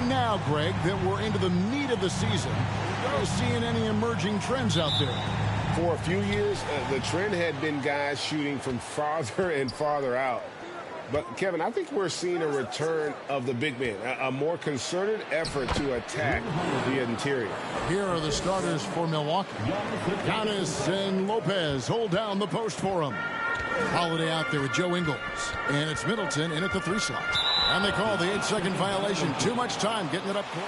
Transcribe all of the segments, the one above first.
Now, Greg, that we're into the meat of the season, are you seeing any emerging trends out there? For a few years, the trend had been guys shooting from farther and farther out. But, Kevin, I think we're seeing a return of the big man, a more concerted effort to attack the interior. Here are the starters for Milwaukee. Giannis and Lopez hold down the post for him. Holiday out there with Joe Ingles. And it's Middleton in at the 3 slot. And they call the 8-second violation. Too much time getting it up court.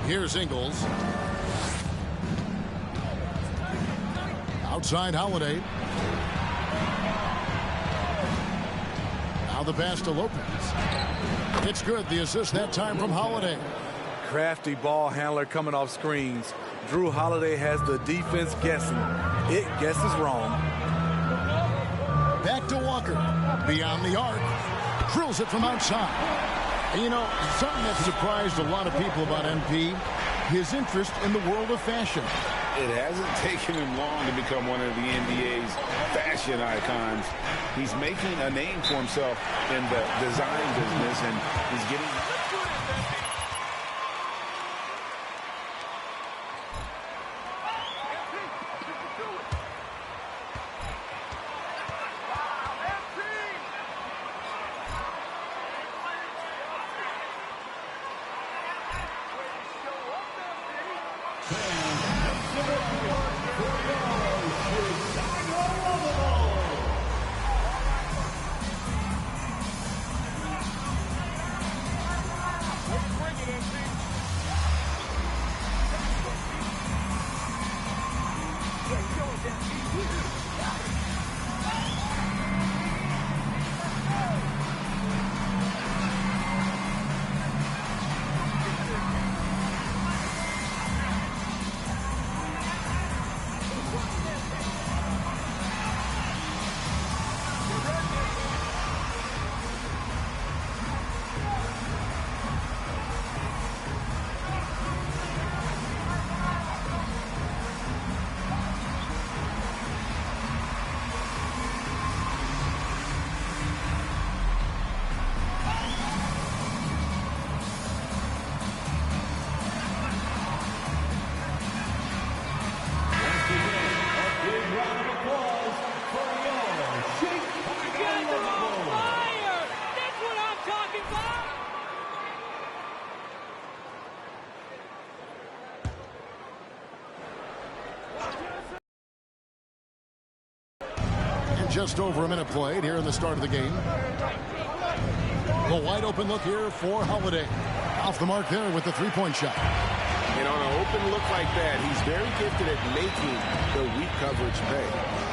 Here's Ingles. Outside Holiday. Now the pass to Lopez. It's good. The assist that time from Holiday. Crafty ball handler coming off screens. Drew Holiday has the defense guessing. It guesses wrong. Back to Walker. Beyond the arc. Drills it from outside. And you know, something that surprised a lot of people about MP, his interest in the world of fashion. It hasn't taken him long to become one of the NBA's fashion icons. He's making a name for himself in the design business, and he's getting... Just over a minute played here in the start of the game. The wide open look here for Holiday. Off the mark there with the three-point shot. And on an open look like that, he's very gifted at making the weak coverage pay.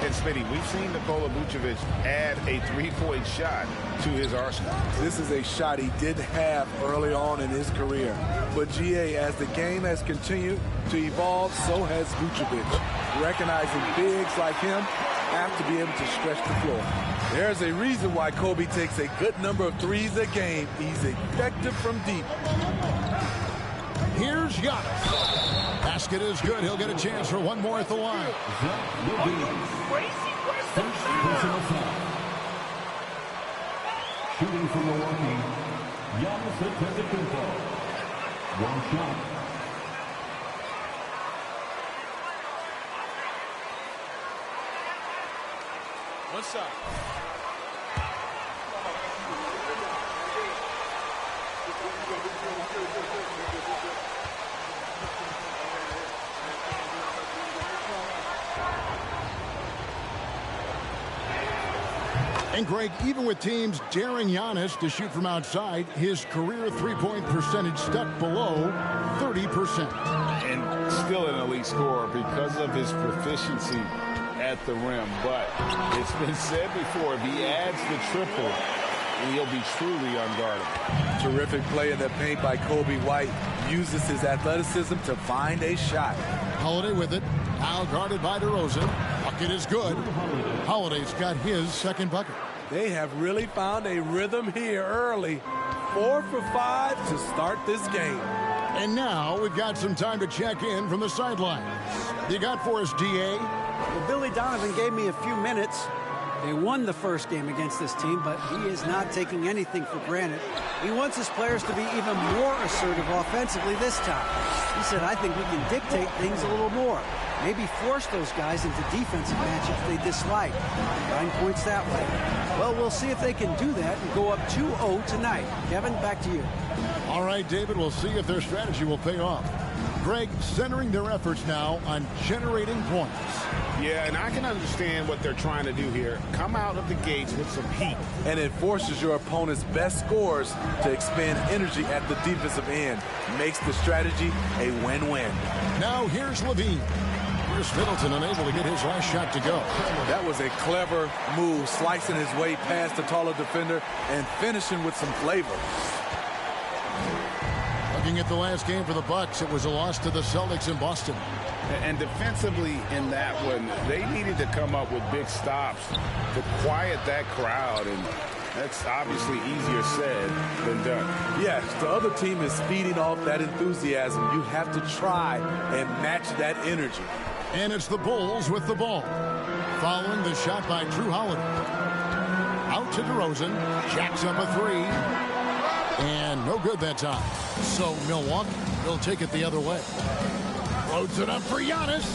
And Smitty, we've seen Nikola Vucevic add a three-point shot to his arsenal. This is a shot he didn't have early on in his career. But GA, as the game has continued to evolve, so has Vucevic. Recognizing bigs like him have to be able to stretch the floor. There's a reason why Kobe takes a good number of threes a game. He's effective from deep. Here's Giannis. Basket is good. He'll get a chance for one more at the line. Shooting from Milwaukee, Giannis Antetokounmpo. One shot. One shot. And Greg, even with teams daring Giannis to shoot from outside, his career three-point percentage stuck below 30%. And still an elite scorer because of his proficiency at the rim. But it's been said before, if he adds the triple, he'll be truly unguardable. Terrific play in the paint by Kobe White. Uses his athleticism to find a shot. Holiday with it. Now guarded by DeRozan. Bucket is good. Holiday's got his second bucket. They have really found a rhythm here early. 4 for 5 to start this game. And now we've got some time to check in from the sidelines. You got for us, D.A.? Well, Billy Donovan gave me a few minutes. They won the first game against this team, but he is not taking anything for granted. He wants his players to be even more assertive offensively this time. He said, I think we can dictate things a little more. Maybe force those guys into defensive matchups they dislike. 9 points that way. Well, we'll see if they can do that and go up 2-0 tonight. Kevin, back to you. All right, David, we'll see if their strategy will pay off. Greg, centering their efforts now on generating points. Yeah, and I can understand what they're trying to do here. Come out of the gates with some heat. And it forces your opponent's best scorers to expend energy at the defensive end. Makes the strategy a win-win. Now here's Levine. Here's Middleton unable to get his last shot to go. That was a clever move, slicing his way past the taller defender and finishing with some flavor. Looking at the last game for the Bucks, it was a loss to the Celtics in Boston. And defensively in that one, they needed to come up with big stops to quiet that crowd, and that's obviously easier said than done. Yes, the other team is feeding off that enthusiasm. You have to try and match that energy. And it's the Bulls with the ball. Following the shot by Drew Holiday. Out to DeRozan. Jacks up a three. And no good that time. So Milwaukee will take it the other way. Loads it up for Giannis.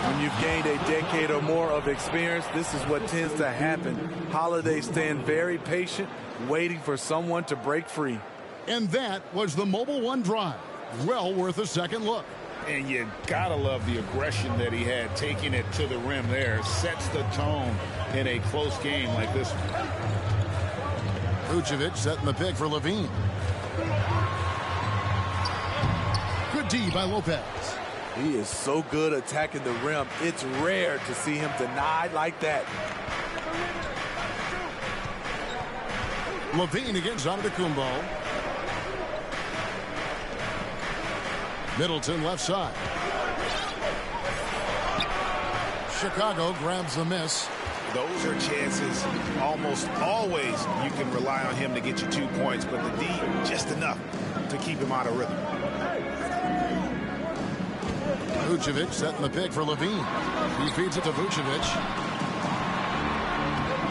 When you've gained a decade or more of experience, this is what tends to happen. Holiday staying very patient, waiting for someone to break free. And that was the Mobile One drive. Well worth a second look. And you gotta love the aggression that he had, taking it to the rim there. Sets the tone in a close game like this one. Vucevic setting the pick for Levine. Good D by Lopez. He is so good attacking the rim. It's rare to see him denied like that. Levine against Antetokounmpo. Middleton left side. Chicago grabs the miss. Those are chances almost always you can rely on him to get you 2 points, but the D just enough to keep him out of rhythm. Vucevic setting the pick for Levine. He feeds it to Vucevic.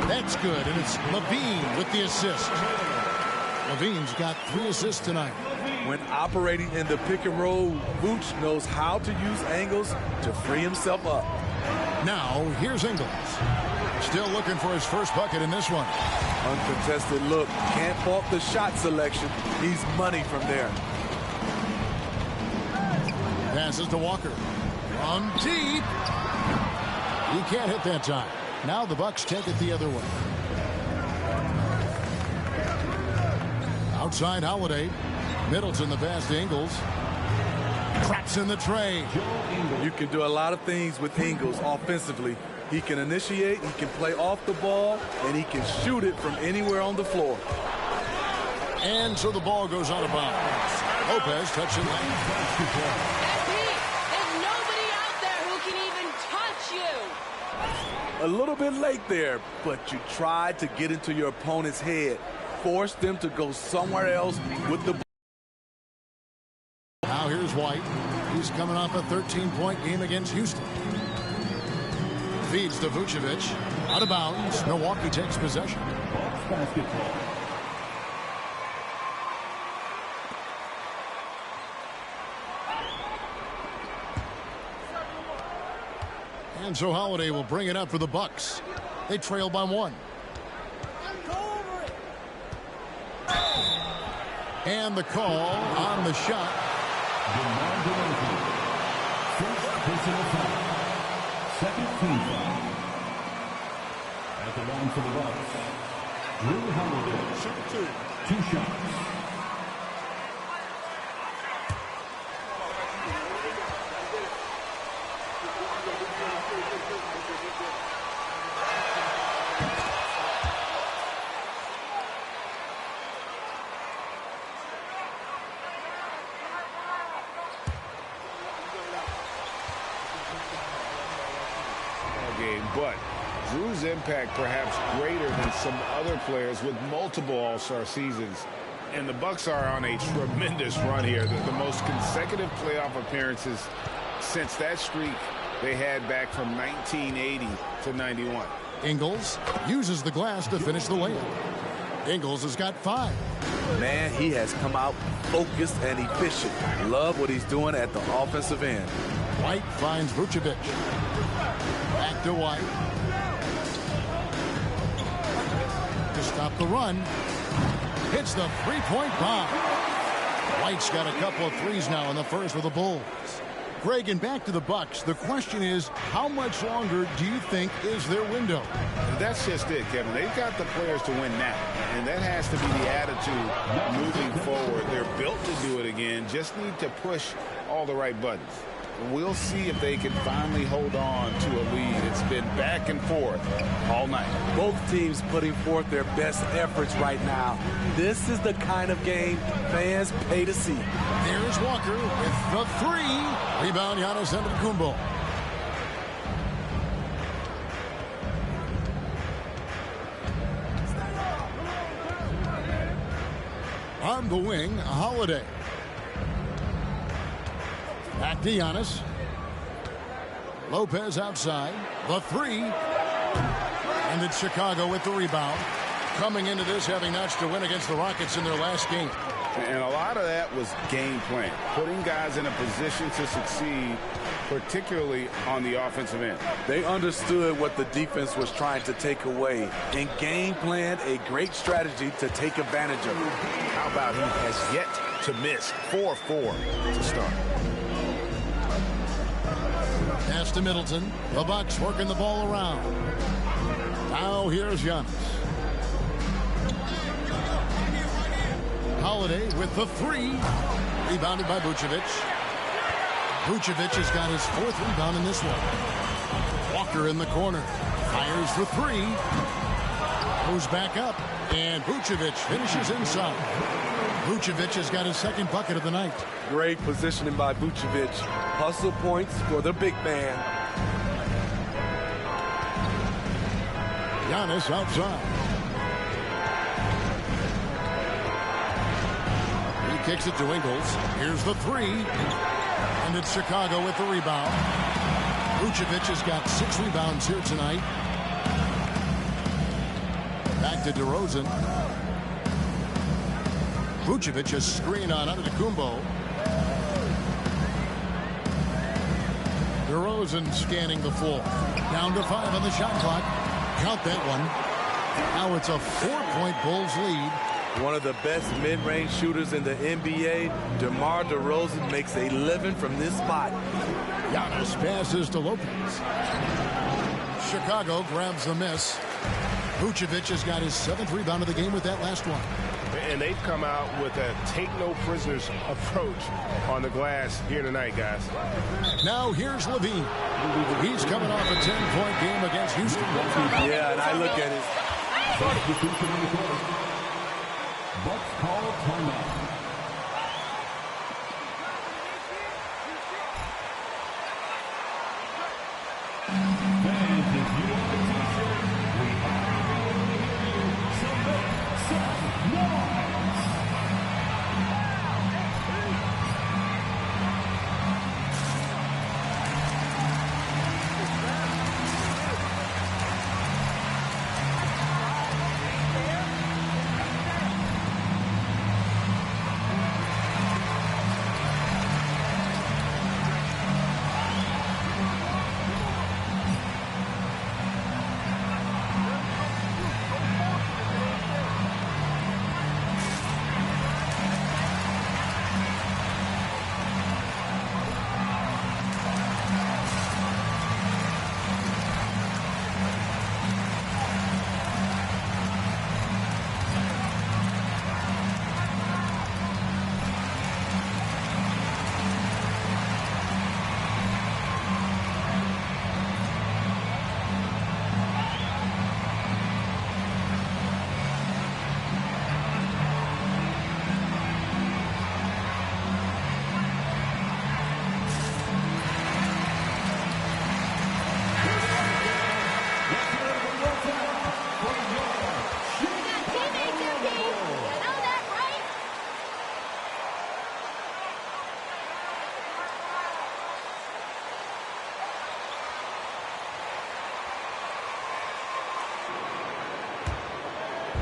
That's good, and it's Levine with the assist. Levine's got 3 assists tonight. When operating in the pick and roll, Vooch knows how to use angles to free himself up. Now, here's Ingles. Still looking for his first bucket in this one. Uncontested look. Can't fault the shot selection. He's money from there. Passes to Walker. From deep. He can't hit that time. Now the Bucks take it the other way. Outside Holiday. Middleton the pass to Ingles. Traps in the tray. You can do a lot of things with Ingles offensively. He can initiate, he can play off the ball, and he can shoot it from anywhere on the floor. And so the ball goes out of bounds. Lopez touching that. That's it. There's nobody out there who can even touch you. A little bit late there, but you tried to get into your opponent's head. Force them to go somewhere else with the ball. Now here's White. He's coming off a 13-point game against Houston. Feeds to Vucevic. Out of bounds. Milwaukee takes possession. And so Holiday will bring it up for the Bucks. They trail by 1. And the call on the shot. Second team foul. At the line for the Bucks, Drew Holiday. 2 shots. But Drew's impact perhaps greater than some other players with multiple All-Star seasons. And the Bucks are on a tremendous run here. The most consecutive playoff appearances since that streak they had back from 1980 to 91. Ingles uses the glass to finish the layup. Ingles has got 5. Man, he has come out focused and efficient. Love what he's doing at the offensive end. White finds Vucevic. Back to White. To stop the run. Hits the three-point bomb. White's got a couple of threes now in the first for the Bulls. Greg, and back to the Bucks. The question is, how much longer do you think is their window? That's just it, Kevin. They've got the players to win now, and that has to be the attitude moving forward. They're built to do it again, just need to push all the right buttons. We'll see if they can finally hold on to a lead. It's been back and forth all night. Both teams putting forth their best efforts right now. This is the kind of game fans pay to see. There's Walker with the 3. Rebound, Giannis Antetokounmpo. On the wing, Holiday. Back to Giannis. Lopez outside. The 3. And it's Chicago with the rebound. Coming into this having notched a win against the Rockets in their last game. And a lot of that was game plan. Putting guys in a position to succeed, particularly on the offensive end. They understood what the defense was trying to take away and game planned a great strategy to take advantage of it. How about he has yet to miss 4-4 to start. Pass to Middleton. The Bucks working the ball around. Now here's Giannis. Holiday with the 3. Rebounded by Vucevic. Vucevic has got his 4th rebound in this one. Walker in the corner. Fires for 3. Goes back up. And Vucevic finishes inside. Vucevic has got his 2nd bucket of the night. Great positioning by Vucevic. Hustle points for the big man. Giannis outside. He kicks it to Ingles. Here's the 3. And it's Chicago with the rebound. Vucevic has got 6 rebounds here tonight. Back to DeRozan. Vucevic has screen on Antetokounmpo. DeRozan scanning the floor. Down to 5 on the shot clock. Count that one. Now it's a 4-point Bulls lead. One of the best mid-range shooters in the NBA, DeMar DeRozan makes a living from this spot. Giannis passes to Lopez. Chicago grabs the miss. Vucevic has got his 7th rebound of the game with that last one. And they've come out with a take-no-prisoners approach on the glass here tonight, guys. Now here's Levine. He's coming off a 10-point game against Houston. Yeah, and I look at it. Bucks call timeout. Fans, if you want a t-shirt, we are. So make some noise.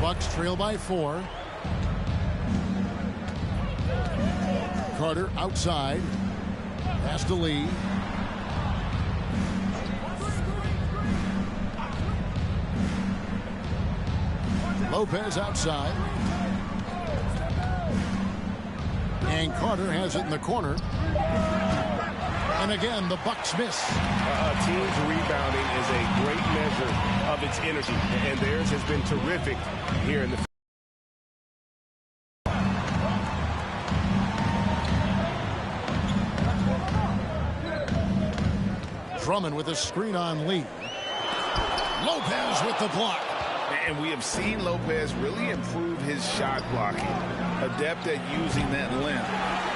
Bucks trail by 4. Carter outside. Pass to Lee. Lopez outside. And Carter has it in the corner. And again, the Bucks miss. A team's rebounding is a great measure of its energy, and theirs has been terrific here in the Drummond with a screen on Lee. Lopez with the block. And we have seen Lopez really improve his shot blocking. Adept at using that length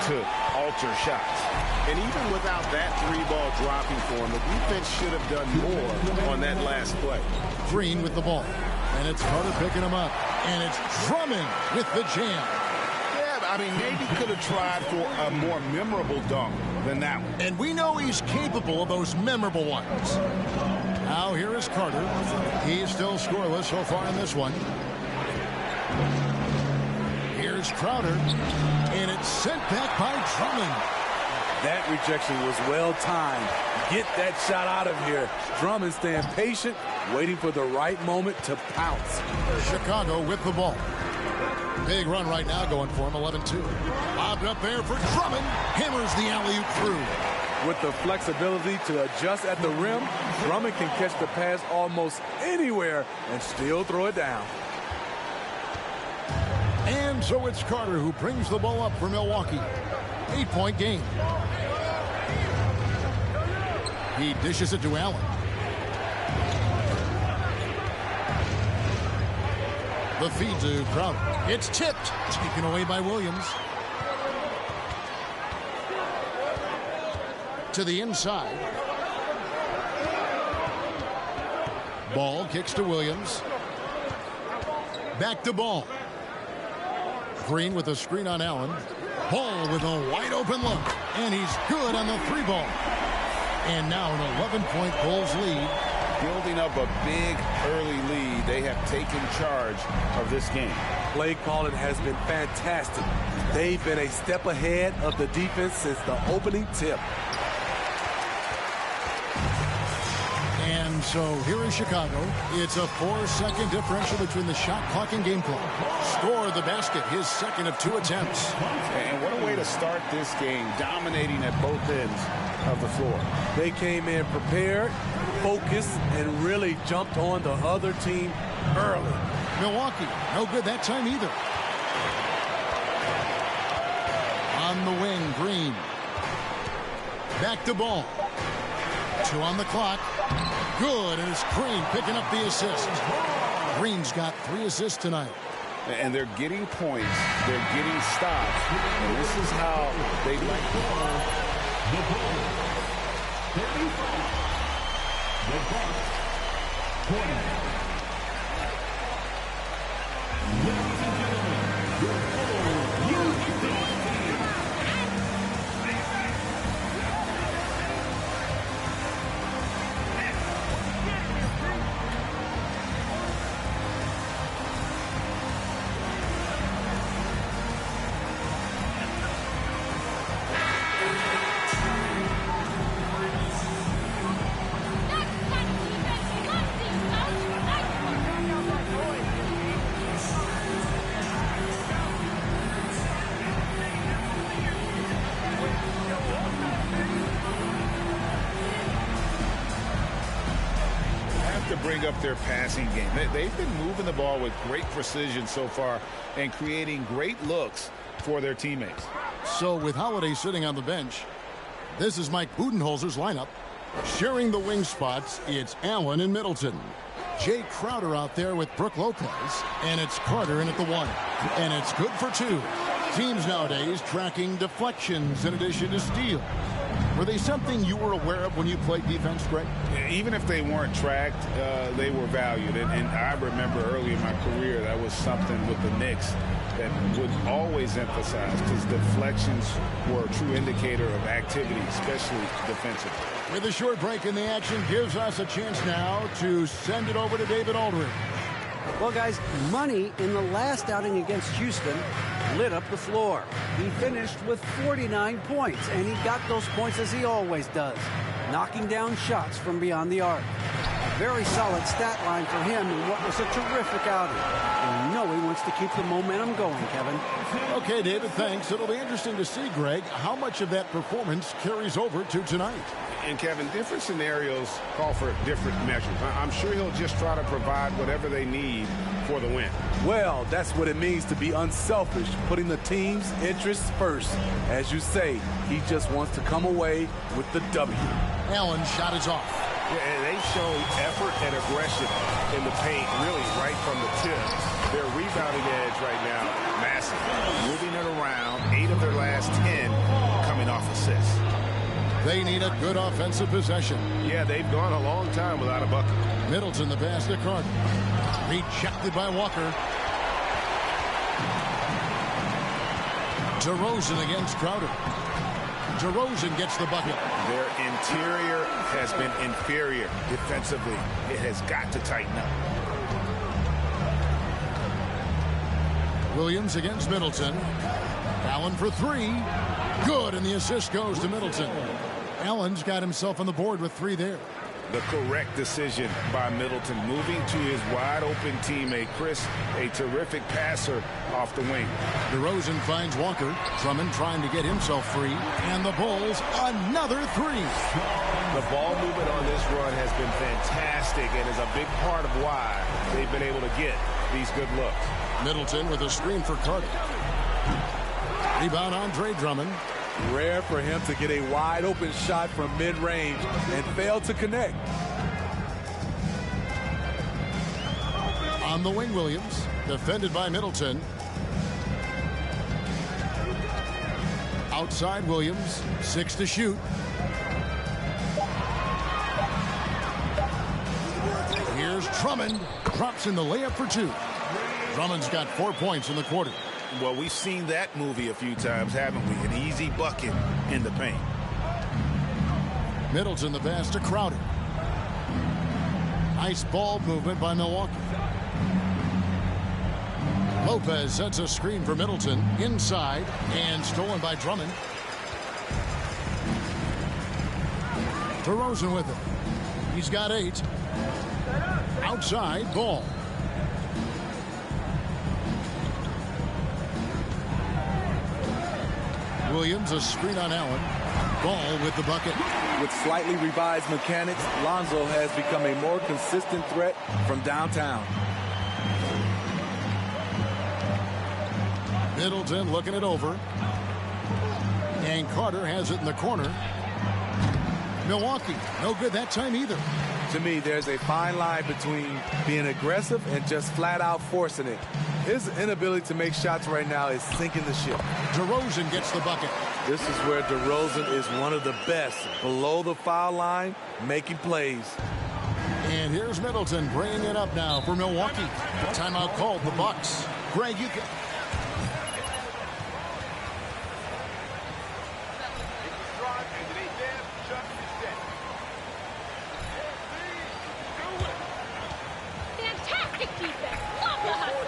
to alter shots. And even without that 3-ball dropping for him, the defense should have done more on that last play. Green with the ball. And it's Carter picking him up. And it's Drummond with the jam. Yeah, I mean, maybe could have tried for a more memorable dunk than that one. And we know he's capable of those memorable ones. Now here is Carter. He's still scoreless so far in this one. Here's Crowder. And it's sent back by Drummond. That rejection was well timed. Get that shot out of here. Drummond staying patient, waiting for the right moment to pounce. Chicago with the ball. Big run right now going for him, 11-2. Lobbed up there for Drummond. Hammers the alley-oop through. With the flexibility to adjust at the rim, Drummond can catch the pass almost anywhere and still throw it down. And so it's Carter who brings the ball up for Milwaukee. 8-point game. He dishes it to Allen. The feed to Crowder. It's tipped. Taken away by Williams. To the inside. Ball kicks to Williams. Back to Ball. Green with a screen on Allen. Ball with a wide open look. And he's good on the 3-ball. And now an 11-point Bulls lead. Building up a big early lead. They have taken charge of this game. Play calling has been fantastic. They've been a step ahead of the defense since the opening tip. And so here is Chicago. It's a 4-second differential between the shot clock and game clock. Scored the basket, his second of 2 attempts. And what a way to start this game, dominating at both ends of the floor. They came in prepared, focused, and really jumped on the other team early. Milwaukee, no good that time either. On the wing, Green. Back to Ball. 2 on the clock. Good, and it's Green picking up the assist. Green's got 3 assists tonight. And they're getting points. They're getting stops. And this is how they like to play. The Bulls, 35. The Bucks, 20. Ladies and gentlemen, your full music team. Bring up their passing game. They've been moving the ball with great precision so far and creating great looks for their teammates. So with Holiday sitting on the bench, this is Mike Budenholzer's lineup. Sharing the wing spots, it's Allen and Middleton. Jay Crowder out there with Brook Lopez. And it's Carter in at the 1. And it's good for 2. Teams nowadays tracking deflections in addition to steals. Were they something you were aware of when you played defense, Greg? Even if they weren't tracked, they were valued. And I remember early in my career, that was something with the Knicks that would always emphasize, because deflections were a true indicator of activity, especially defensively. With a short break in the action, gives us a chance now to send it over to David Aldridge. Well, guys, Money in the last outing against Houston lit up the floor. He finished with 49 points, and he got those points as he always does, knocking down shots from beyond the arc. Very solid stat line for him in what was a terrific outing. And you know he wants to keep the momentum going, Kevin. Okay, David, thanks. It'll be interesting to see, Greg, how much of that performance carries over to tonight. And, Kevin, different scenarios call for different measures. I'm sure he'll just try to provide whatever they need for the win. Well, that's what it means to be unselfish, putting the team's interests first. As you say, he just wants to come away with the W. Allen's shot is off. Yeah, and they've shown effort and aggression in the paint, really right from the tip. Their rebounding edge right now, massive. Moving it around, 8 of their last 10 coming off assists. They need a good offensive possession. Yeah, they've gone a long time without a bucket. Middleton, the pass to Carter. Rejected by Walker. DeRozan against Crowder. DeRozan gets the bucket. Their interior has been inferior defensively. It has got to tighten up. Williams against Middleton. Allen for 3. Good, and the assist goes to Middleton. Allen's got himself on the board with 3 there. The correct decision by Middleton, moving to his wide-open teammate, Chris, a terrific passer off the wing. DeRozan finds Walker. Drummond trying to get himself free. And the Bulls, another 3. The ball movement on this run has been fantastic and is a big part of why they've been able to get these good looks. Middleton with a screen for Carter. Rebound Andre Drummond. Rare for him to get a wide-open shot from mid-range and fail to connect. On the wing, Williams. Defended by Middleton. Outside Williams. 6 to shoot. Here's Drummond. Drops in the layup for 2. Drummond's got 4 points in the quarter. Well, we've seen that movie a few times, haven't we? An easy bucket in the paint. Middleton the pass to Crowder. Nice ball movement by Milwaukee. Lopez sets a screen for Middleton inside and stolen by Drummond. DeRozan with it. He's got 8. Outside Ball. Williams, a screen on Allen. Ball with the bucket. With slightly revised mechanics, Lonzo has become a more consistent threat from downtown. Middleton looking it over. And Carter has it in the corner. Milwaukee, no good that time either. To me, there's a fine line between being aggressive and just flat out forcing it. His inability to make shots right now is sinking the ship. DeRozan gets the bucket. This is where DeRozan is one of the best. Below the foul line, making plays. And here's Middleton bringing it up now for Milwaukee. Timeout called the Bucks. Greg, you can... Fantastic defense. Love the hustle.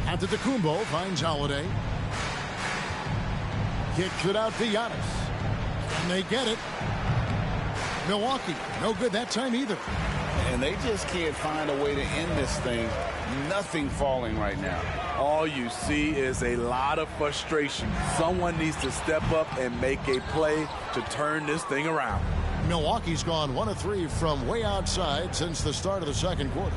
Antetokounmpo finds Holiday. Kicks it out to Giannis. And they get it. Milwaukee, no good that time either. And they just can't find a way to end this thing. Nothing falling right now. All you see is a lot of frustration. Someone needs to step up and make a play to turn this thing around. Milwaukee's gone 1 of 3 from way outside since the start of the second quarter.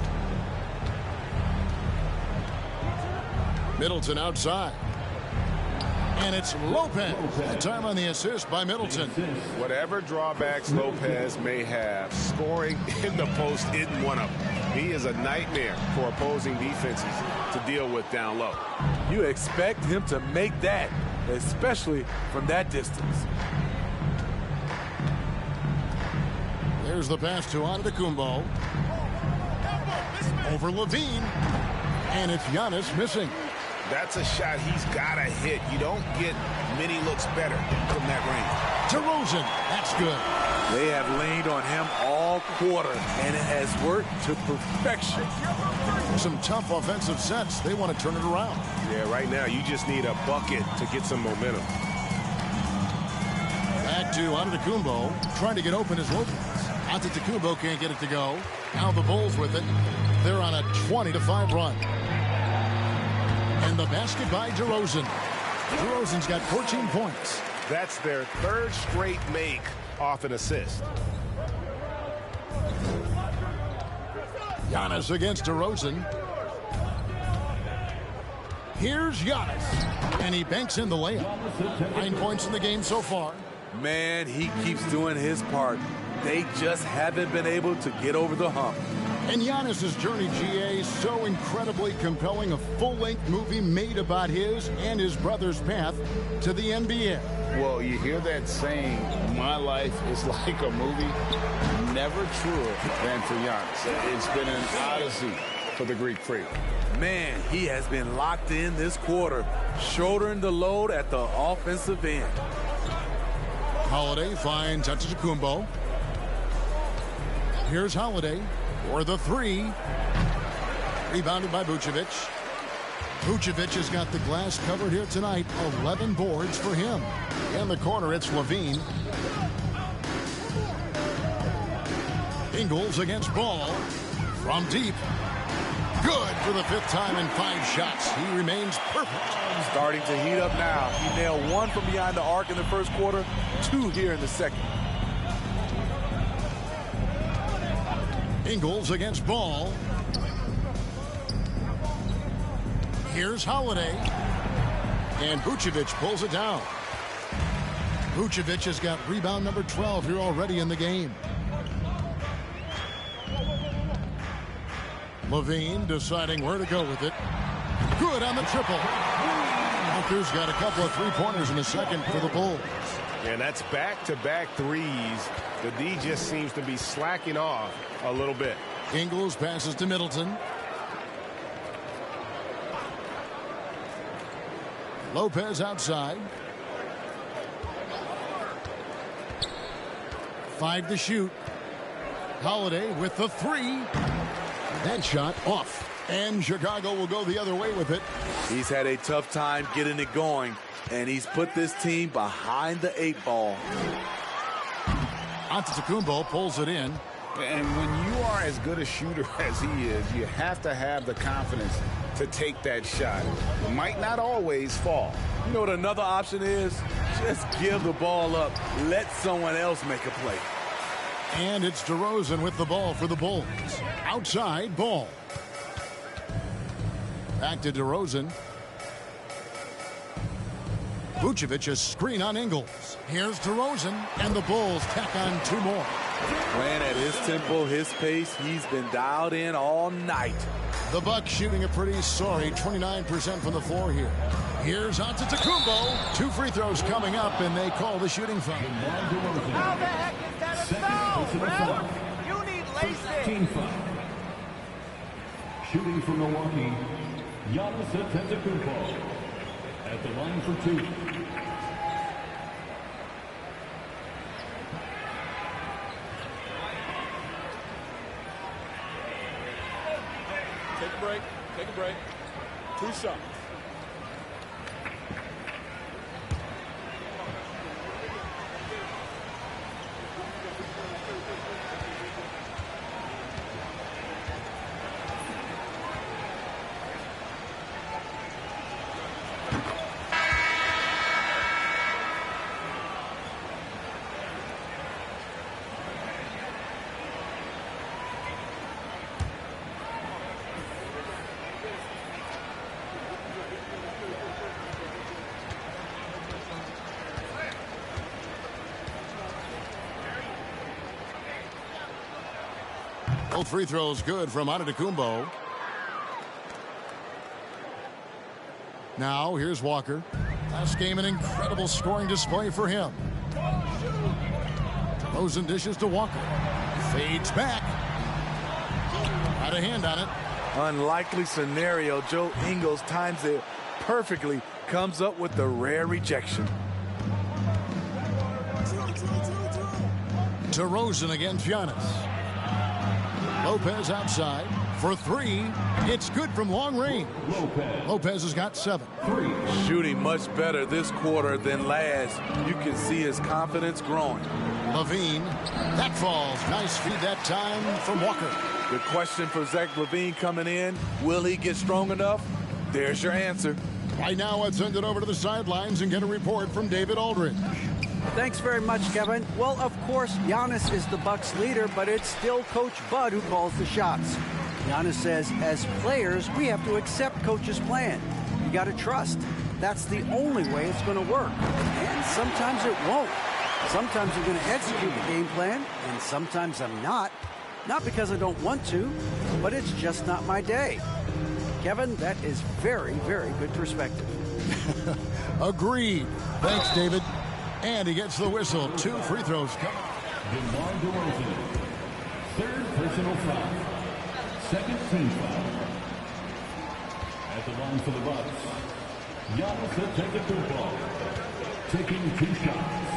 Middleton outside. And it's Lopez. That time on the assist by Middleton. Whatever drawbacks Lopez may have, scoring in the post isn't one of them. He is a nightmare for opposing defenses to deal with down low. You expect him to make that, especially from that distance. There's the pass to Antetokounmpo. Over Levine. And it's Giannis missing. That's a shot he's got to hit. You don't get many looks better from that range. DeRozan. That's good. They have leaned on him all quarter, and it has worked to perfection. Some tough offensive sets. They want to turn it around. Yeah, right now you just need a bucket to get some momentum. Back to Antetokounmpo. Trying to get open as Lopez. Antetokounmpo can't get it to go. Now the Bulls with it. They're on a 20-5 run. And the basket by DeRozan. DeRozan's got 14 points. That's their third straight make off an assist. Giannis against DeRozan. Here's Giannis. And he banks in the layup. 9 points in the game so far. Man, he keeps doing his part. They just haven't been able to get over the hump. And Giannis' journey, GA, so incredibly compelling. A full-length movie made about his and his brother's path to the NBA. Well, you hear that saying, my life is like a movie. Never truer than for Giannis. It's been an odyssey for the Greek freak. Man, he has been locked in this quarter, shouldering the load at the offensive end. Holiday finds Antetokounmpo. Here's Holiday for the three. Rebounded by Vucevic. Vucevic has got the glass covered here tonight. 11 boards for him. In the corner, it's Levine. Ingles against Ball. From deep. Good for the fifth time in 5 shots. He remains perfect. Starting to heat up now. He nailed 1 from behind the arc in the first quarter, 2 here in the second. Ingles against Ball. Here's Holiday. And Vucevic pulls it down. Vucevic has got rebound number 12 here already in the game. Levine deciding where to go with it. Good on the triple. Walker's got a couple of three-pointers in the second for the Bulls. And that's back-to-back threes. The D just seems to be slacking off a little bit. Ingles passes to Middleton. Lopez outside. 5 to shoot. Holiday with the 3. That shot off. And Chicago will go the other way with it. He's had a tough time getting it going, and he's put this team behind the 8 ball. Antetokounmpo pulls it in. And when you are as good a shooter as he is, you have to have the confidence to take that shot. It might not always fall. You know what another option is? Just give the ball up. Let someone else make a play. And it's DeRozan with the ball for the Bulls. Outside, Ball. Back to DeRozan. Vucevic a screen on Ingles. Here's DeRozan, and the Bulls tack on 2 more. Playing at his tempo, his pace, he's been dialed in all night. The Bucks shooting a pretty sorry 29% from the floor here. Here's Antetokounmpo. 2 free throws coming up, and they call the shooting foul. How the heck is that a foul, bro? You need lace Team foul. Shooting for Milwaukee, Giannis Antetokounmpo at the line for 2. Take a break. Take a break. 2 shots. Both free throws good from Antetokounmpo. Now here's Walker. Last game an incredible scoring display for him. Rosen dishes to Walker. Fades back. Had a hand on it. Unlikely scenario. Joe Ingles times it perfectly. Comes up with the rare rejection. To Rosen against Giannis. Lopez outside for three. It's good from long range. Lopez has got 7. Shooting much better this quarter than last. You can see his confidence growing. Levine. That falls. Nice feed that time from Walker. The question for Zach LaVine coming in, will he get strong enough? There's your answer. Right now, let's send it over to the sidelines and get a report from David Aldridge. Thanks very much, Kevin. Well, of course, Giannis is the Bucks leader, but it's still Coach Bud who calls the shots. Giannis says, as players, we have to accept Coach's plan. You got to trust. That's the only way it's going to work. And sometimes it won't. Sometimes I'm going to execute the game plan, and sometimes I'm not. Not because I don't want to, but it's just not my day. Kevin, that is very, very good perspective. Agreed. Thanks, David. And he gets the whistle. 2 free throws coming. DeMar DeRozan. Third personal foul. Second team foul. At the line for the Bucks, Giannis Antetokounmpo taking 2 shots.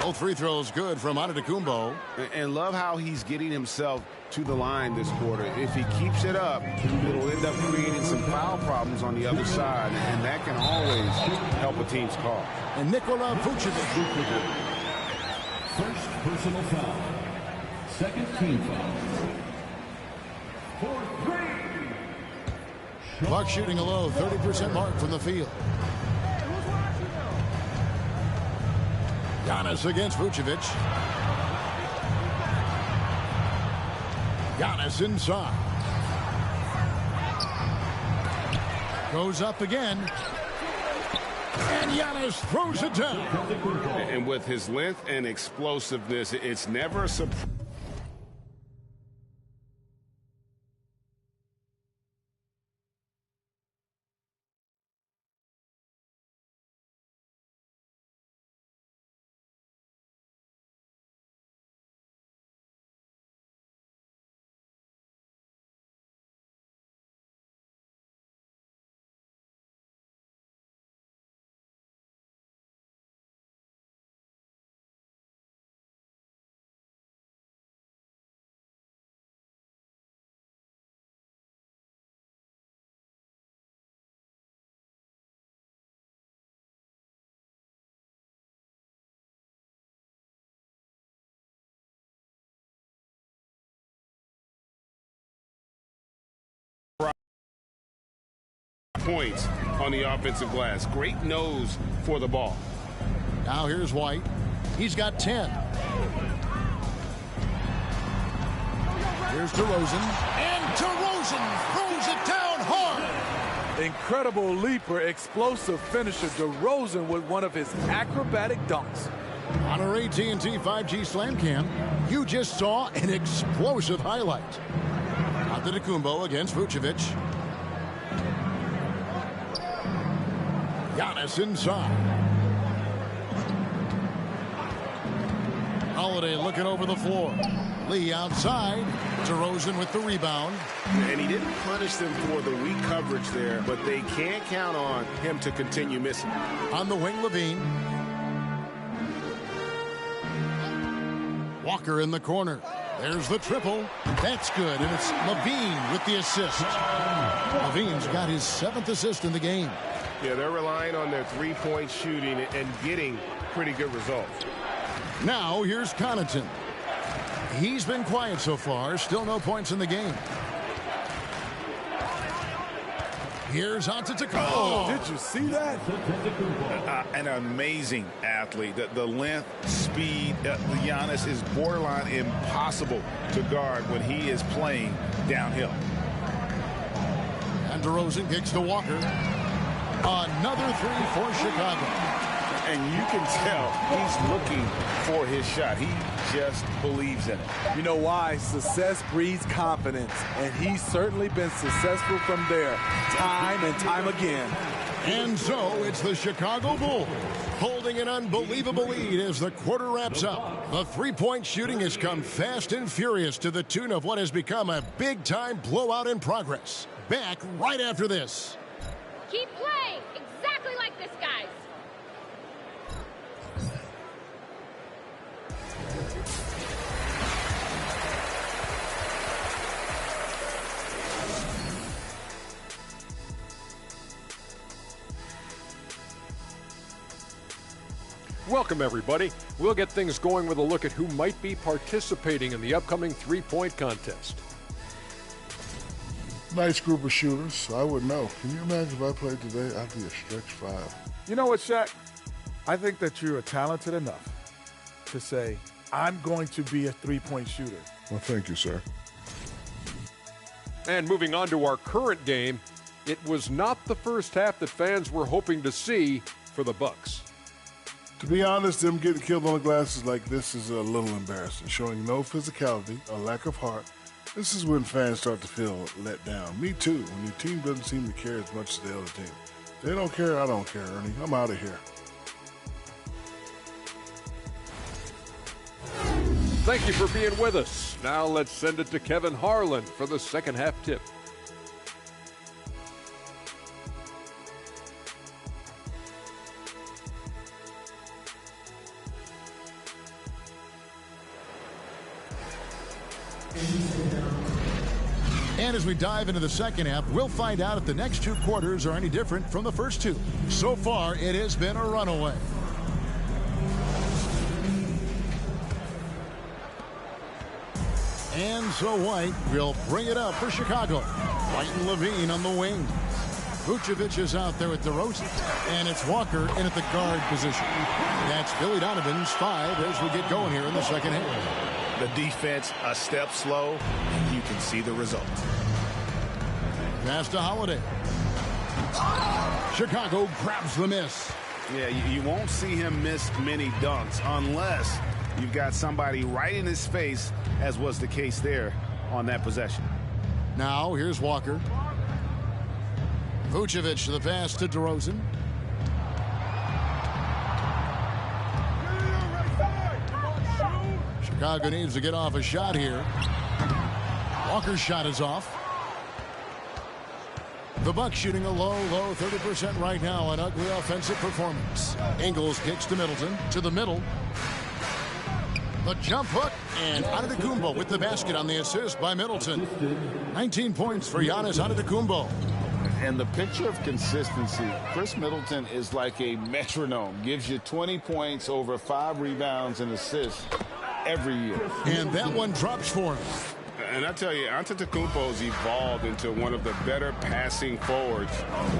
Both free throws good from Antetokounmpo. And love how he's getting himself to the line this quarter. If he keeps it up, it'll end up creating some foul problems on the other side, and that can always help a team's cause. And Nikola Vucevic. First personal foul. Second team foul. For 3. Buck shooting a low 30% mark from the field. Giannis against Vucevic. Giannis inside. Goes up again. And Giannis throws it down. And with his length and explosiveness, it's never a surprise. Points on the offensive glass. Great nose for the ball. Now here's White. He's got 10. Here's DeRozan. And DeRozan throws it down hard. Incredible leaper, explosive finisher. DeRozan with one of his acrobatic dunks. On our AT&T 5G Slam Cam, you just saw an explosive highlight. Antetokounmpo against Vucevic. Giannis inside. Holiday looking over the floor. Lee outside. DeRozan with the rebound. And he didn't punish them for the weak coverage there, but they can't count on him to continue missing. On the wing, Levine. Walker in the corner. There's the triple. That's good, and it's Levine with the assist. Levine's got his 7th assist in the game. Yeah, they're relying on their three-point shooting and getting pretty good results. Now here's Connaughton. He's been quiet so far. Still no points in the game. Here's Antetokounmpo. Oh, did you see that? An amazing athlete. The length, speed, Giannis is borderline impossible to guard when he is playing downhill. And DeRozan kicks to Walker. Another three for Chicago. And you can tell he's looking for his shot. He just believes in it. You know why? Success breeds confidence, and he's certainly been successful from there, time and time again. And so it's the Chicago Bulls holding an unbelievable lead as the quarter wraps up. The three-point shooting has come fast and furious to the tune of what has become a big-time blowout in progress. Back right after this. Keep playing exactly like this, guys. Welcome, everybody. We'll get things going with a look at who might be participating in the upcoming three-point contest. Nice group of shooters. I would know. Can you imagine if I played today? I'd be a stretch five. You know what, Shaq? I think that you are talented enough to say, I'm going to be a three-point shooter. Well, thank you, sir. And moving on to our current game, it was not the first half that fans were hoping to see for the Bucks. To be honest, them getting killed on the glasses like this is a little embarrassing, showing no physicality, a lack of heart. This is when fans start to feel let down. Me too, when your team doesn't seem to care as much as the other team. They don't care, I don't care, Ernie. I'm out of here. Thank you for being with us. Now let's send it to Kevin Harlan for the second half tip. And as we dive into the second half, we'll find out if the next two quarters are any different from the first two. So far, it has been a runaway. And so White will bring it up for Chicago. White and Levine on the wing. Vucevic is out there with DeRozan. And it's Walker in at the guard position. That's Billy Donovan's 5 as we get going here in the second half. The defense a step slow, and you can see the result. Pass to Holiday. Chicago grabs the miss. Yeah, you won't see him miss many dunks unless you've got somebody right in his face, as was the case there on that possession. Now here's Walker. Vucevic the pass to DeRozan. Chicago needs to get off a shot here. Walker's shot is off. The Bucks shooting a low 30% right now. An ugly offensive performance. Ingles kicks to Middleton. To the middle. The jump hook. And Antetokounmpo with the basket on the assist by Middleton. 19 points for Giannis Antetokounmpo. And the picture of consistency, Chris Middleton is like a metronome. Gives you 20 points, over 5 rebounds and assists every year. And that one drops for him. And I tell you, Antetokounmpo's evolved into one of the better passing forwards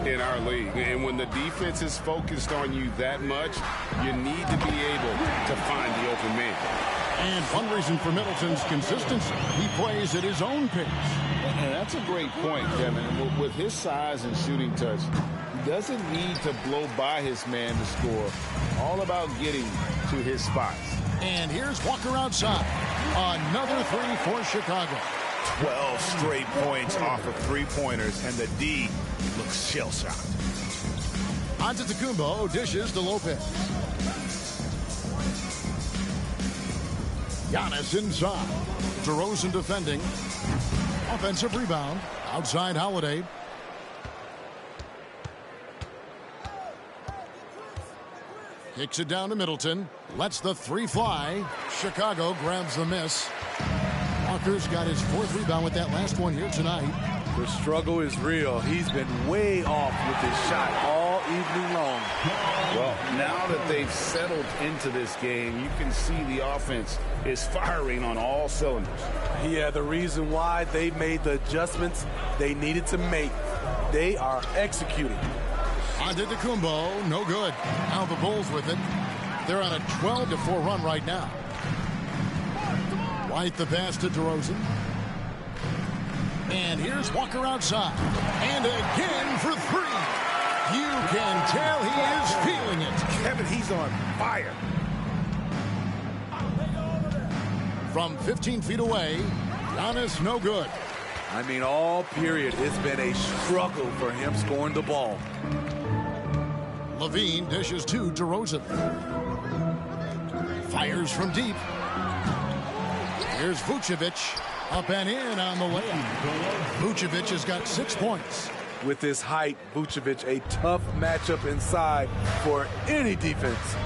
in our league. And when the defense is focused on you that much, you need to be able to find the open man. And one reason for Middleton's consistency, he plays at his own pace. And that's a great point, Kevin. With his size and shooting touch, he doesn't need to blow by his man to score. All about getting to his spots. And here's Walker outside. Another three for Chicago. 12 straight points off of three-pointers, and the D looks shell-shocked. Antetokounmpo dishes to Lopez. Giannis inside. DeRozan defending. Offensive rebound. Outside Holiday. Kicks it down to Middleton. Lets the three fly. Chicago grabs the miss. Walker's got his 4th rebound with that last one here tonight. The struggle is real. He's been way off with his shot all evening long. Well, now that they've settled into this game, you can see the offense is firing on all cylinders. Yeah, the reason why they made the adjustments they needed to make. They are executing. Antetokounmpo, no good. Now the Bulls with it. They're on a 12-4 run right now. White the pass to DeRozan. And here's Walker outside. And again for three. You can tell he is feeling it. Kevin, he's on fire. From 15 feet away, Giannis no good. I mean, all period, it's been a struggle for him scoring the ball. Levine dishes to DeRozan. Fires from deep. Here's Vucevic. Up and in on the layup. Vucevic has got 6 points. With his height, Vucevic, a tough matchup inside for any defense.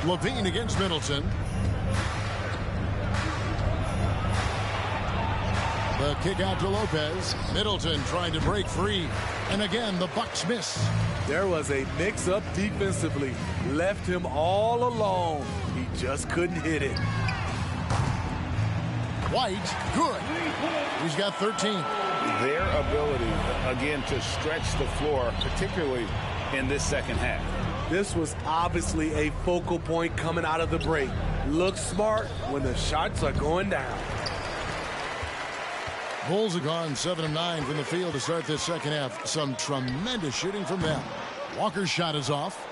Levine against Middleton. The kick out to Lopez. Middleton trying to break free. And again, the Bucks miss. There was a mix-up defensively. Left him all alone. He just couldn't hit it. White, good. He's got 13. Their ability, again, to stretch the floor, particularly in this second half. This was obviously a focal point coming out of the break. Look smart when the shots are going down. Bulls have gone 7 of 9 from the field to start this second half. Some tremendous shooting from them. Walker's shot is off.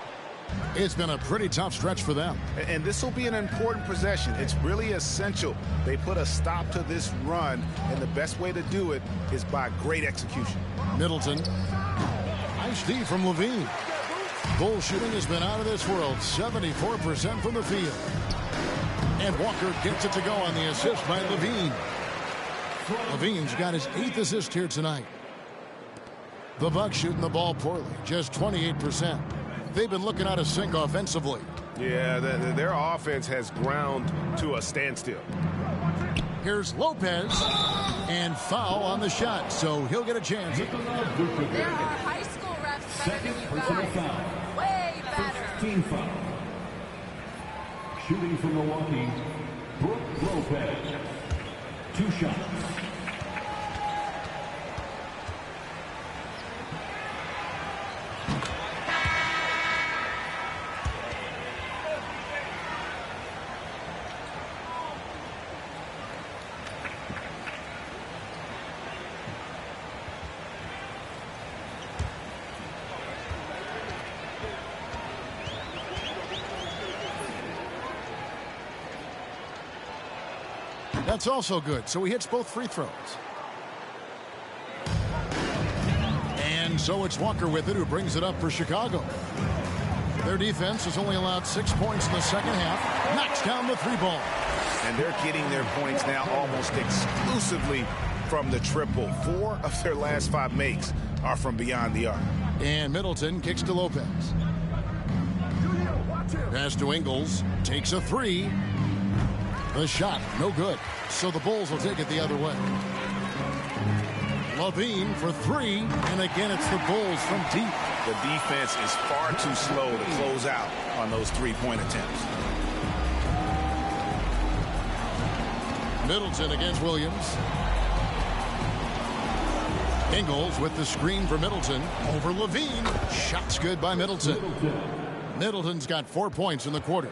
It's been a pretty tough stretch for them. And this will be an important possession. It's really essential. They put a stop to this run, and the best way to do it is by great execution. Middleton. Nice D from Levine. Bull shooting has been out of this world. 74% from the field. And Walker gets it to go on the assist by Levine. Levine's got his 8th assist here tonight. The Bucks shooting the ball poorly, just 28%. They've been looking out of sync offensively. Yeah, their offense has ground to a standstill. Here's Lopez, and foul on the shot, so he'll get a chance. There are high school refs better than you guys. Way better. 15 foul. Shooting from Milwaukee, Brook Lopez. 2 shots. That's also good, so he hits both free throws. And so it's Walker with it, who brings it up for Chicago. Their defense has only allowed 6 points in the second half. Knocks down the 3-ball. And they're getting their points now almost exclusively from the triple. 4 of their last 5 makes are from beyond the arc. And Middleton kicks to Lopez. Pass to Ingles. Takes a 3. The shot, no good. So the Bulls will take it the other way. Levine for 3. And again, it's the Bulls from deep. The defense is far too slow to close out on those 3-point attempts. Middleton against Williams. Ingles with the screen for Middleton. Over Levine. Shot's good by Middleton. Middleton's got 4 points in the quarter.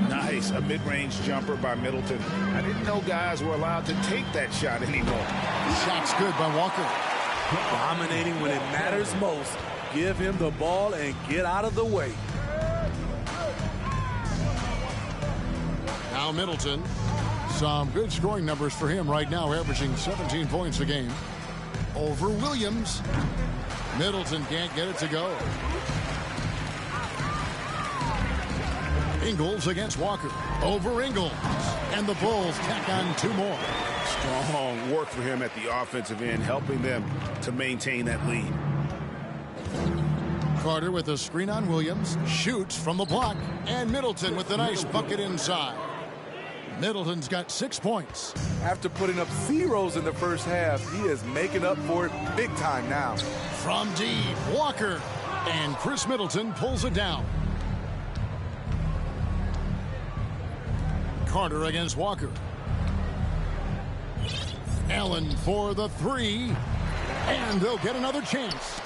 Nice, a mid-range jumper by Middleton. I didn't know guys were allowed to take that shot anymore. Shot's good by Walker. Dominating when it matters most. Give him the ball and get out of the way. Now Middleton. Some good scoring numbers for him right now, averaging 17 points a game. Over Williams. Middleton can't get it to go. Ingles against Walker. Over Ingles. And the Bulls tack on 2 more. Strong work for him at the offensive end, helping them to maintain that lead. Carter with a screen on Williams. Shoots from the block. And Middleton with a nice bucket inside. Middleton's got 6 points. After putting up zeros in the first half, he is making up for it big time now. From deep, Walker. And Chris Middleton pulls it down. Carter against Walker. Allen for the three. And they'll get another chance.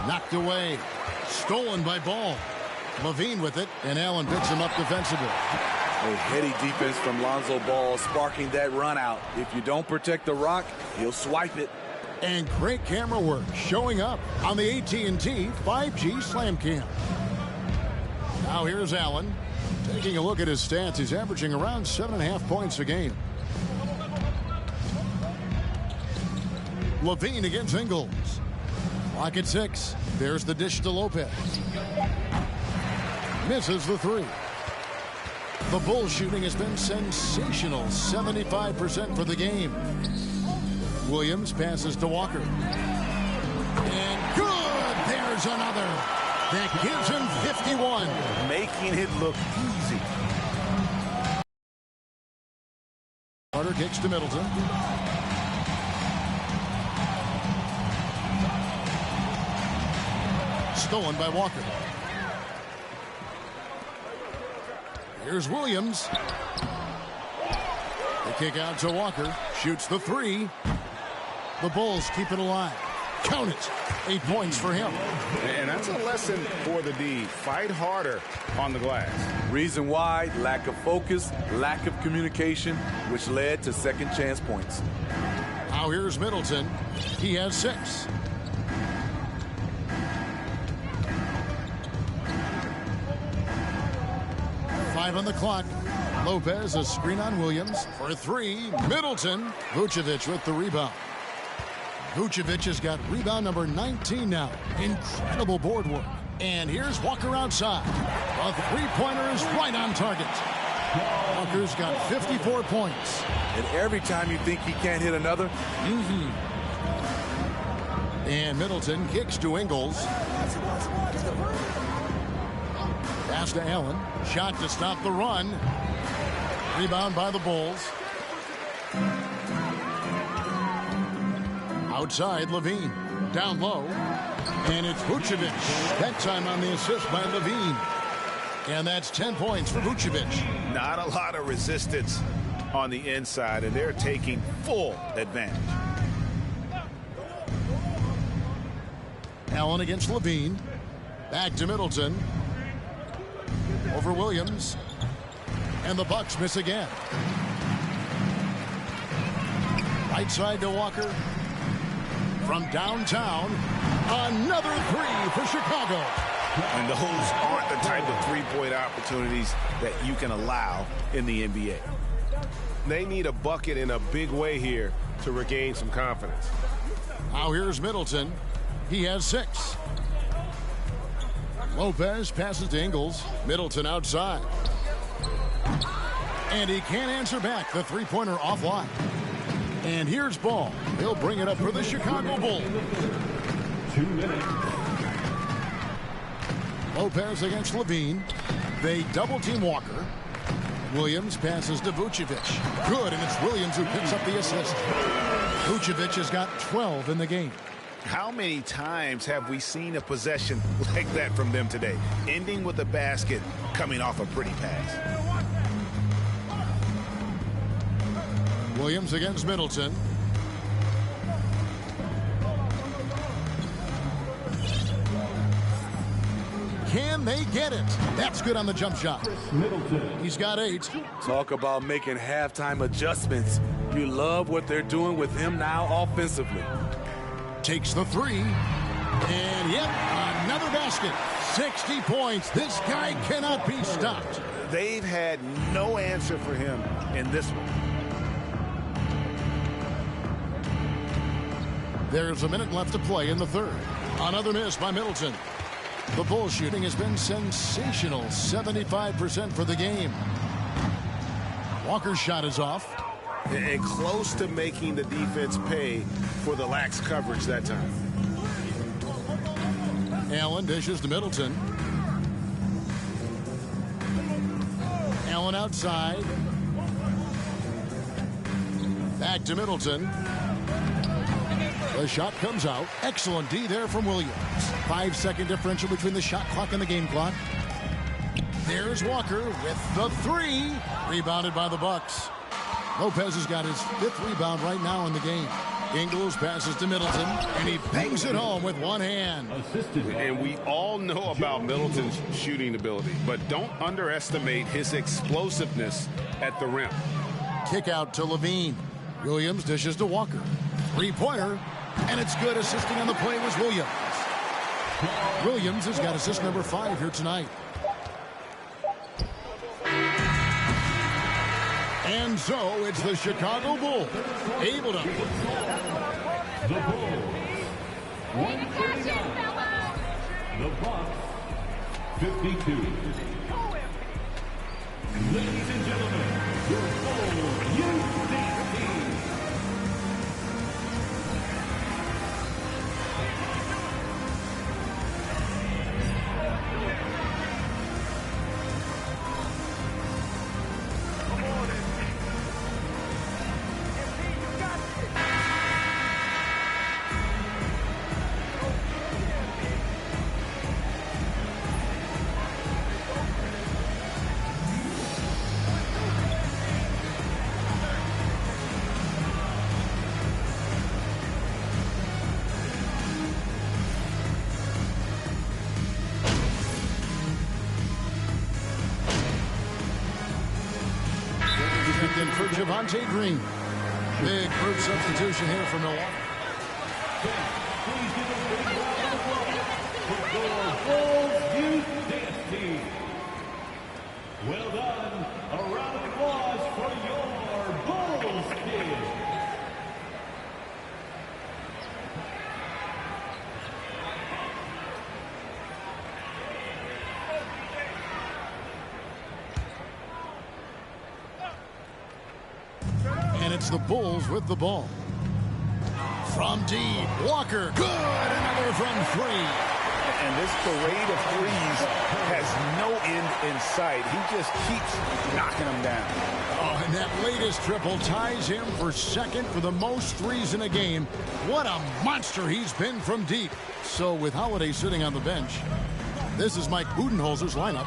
Knocked away. Stolen by Ball. Levine with it, and Allen picks him up defensively. A heady defense from Lonzo Ball sparking that run out. If you don't protect the rock, he'll swipe it. And great camera work showing up on the AT&T 5G Slam Cam. Now here's Allen. Taking a look at his stats, he's averaging around 7.5 points a game. Levine against Ingles. Clock at 6. There's the dish to Lopez. Misses the three. The Bull shooting has been sensational. 75% for the game. Williams passes to Walker. And good! There's another. That gives him 51. Making it look easy. Carter kicks to Middleton. Stolen by Walker. Here's Williams. The kick out to Walker. Shoots the three. The Bulls keep it alive. Count it. 8 points for him. And that's a lesson for the D. Fight harder on the glass. Reason why, lack of focus, lack of communication, which led to second chance points. Now here's Middleton. He has 6. Five on the clock. Lopez, a screen on Williams for 3. Middleton. Vucevic with the rebound. Vucevic has got rebound number 19 now. Incredible board work. And here's Walker outside. A three-pointer is right on target. Walker's got 54 points. And every time you think he can't hit another, And Middleton kicks to Ingles. Pass to Allen. Shot to stop the run. Rebound by the Bulls. Outside, Levine. Down low. And it's Vucevic. That time on the assist by Levine. And that's 10 points for Vucevic. Not a lot of resistance on the inside, and they're taking full advantage. Allen against Levine. Back to Middleton. Over Williams. And the Bucks miss again. Right side to Walker. From downtown. Another three for Chicago. And those aren't the type of three-point opportunities that you can allow in the NBA. They need a bucket in a big way here to regain some confidence. Now here's Middleton. He has 6. Lopez passes to Ingles. Middleton outside. And he can't answer back. The three-pointer offline. And here's Ball. He'll bring it up for the Chicago Bulls. 2 minutes. Lopez against Levine. They double-team Walker. Williams passes to Vucevic. Good, and it's Williams who picks up the assist. Vucevic has got 12 in the game. How many times have we seen a possession like that from them today? Ending with a basket, coming off a pretty pass. Williams against Middleton. Can they get it? That's good on the jump shot. Middleton. He's got 8. talk about making halftime adjustments. You love what they're doing with him now offensively. Takes the three. And yep, another basket. 60 points. This guy cannot be stopped. They've had no answer for him in this one. There's a minute left to play in the third. Another miss by Middleton. The Bull shooting has been sensational. 75% for the game. Walker's shot is off. And close to making the defense pay for the lax coverage that time. Allen dishes to Middleton. Allen outside. Back to Middleton. The shot comes out. Excellent D there from Williams. 5-second differential between the shot clock and the game clock. There's Walker with the three. Rebounded by the Bucks. Lopez has got his 5th rebound right now in the game. Ingles passes to Middleton, and he bangs it home with one hand. And we all know about Middleton's shooting ability, but don't underestimate his explosiveness at the rim. Kick out to Levine. Williams dishes to Walker. Three-pointer, and it's good. Assisting on the play was Williams. Williams has got assist number 5 here tonight. And so it's the Chicago Bulls able to. The Bulls, 139. The Bucks, 52. Ladies and gentlemen, your Bulls youth dance team. In for Javonte Green. Big group substitution here for Milwaukee. Please give a big round of applause for your Bulls youth dance team. Well done. A round of applause for your Bulls kids. And it's the Bulls with the ball. From deep, Walker, good, another from 3. And this parade of threes has no end in sight. He just keeps knocking them down. Oh, and that latest triple ties him for 2nd for the most threes in a game. What a monster he's been from deep. So with Holiday sitting on the bench, this is Mike Budenholzer's lineup.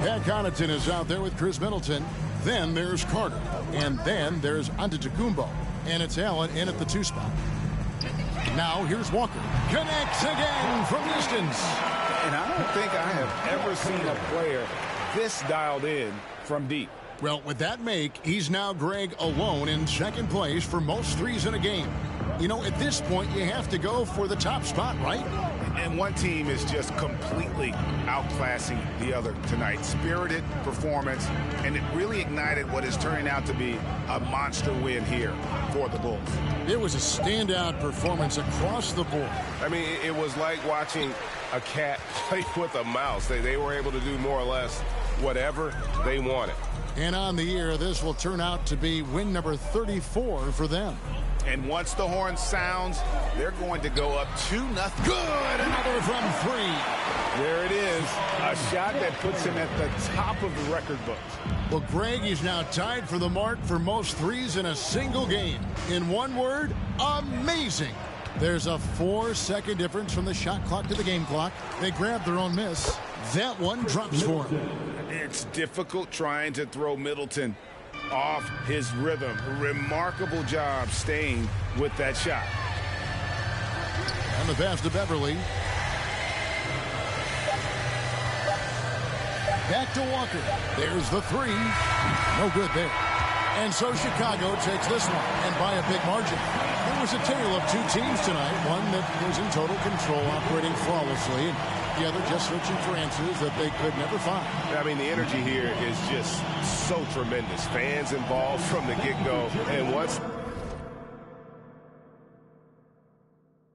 Pat Connaughton is out there with Chris Middleton. Then there's Carter. And then there's Antetokounmpo. And it's Allen in at the 2 spot. Now here's Walker. Connects again from distance. And I don't think I have ever seen a player this dialed in from deep. Well, with that make, he's now Greg alone in 2nd place for most threes in a game. You know, at this point, you have to go for the top spot, right? And one team is just completely outclassing the other tonight. Spirited performance, and it really ignited what is turning out to be a monster win here for the Bulls. It was a standout performance across the board. I mean, it was like watching a cat play with a mouse. They were able to do more or less whatever they wanted. And on the year, this will turn out to be win number 34 for them. And once the horn sounds, they're going to go up 2-0. Good! Another from 3. There it is. A shot that puts him at the top of the record books. Well, Greg is now tied for the mark for most threes in a single game. In one word, amazing. There's a 4-second difference from the shot clock to the game clock. They grabbed their own miss. That one drops for him. It's difficult trying to throw Middleton off his rhythm. Remarkable job staying with that shot. And the pass to Beverly. Back to Walker. There's the 3. No good there. And so Chicago takes this one, and by a big margin. It was a tale of 2 teams tonight. One that was in total control, operating flawlessly, and the other just searching for answers that they could never find. I mean, the energy here is just so tremendous. Fans involved from the get-go. And once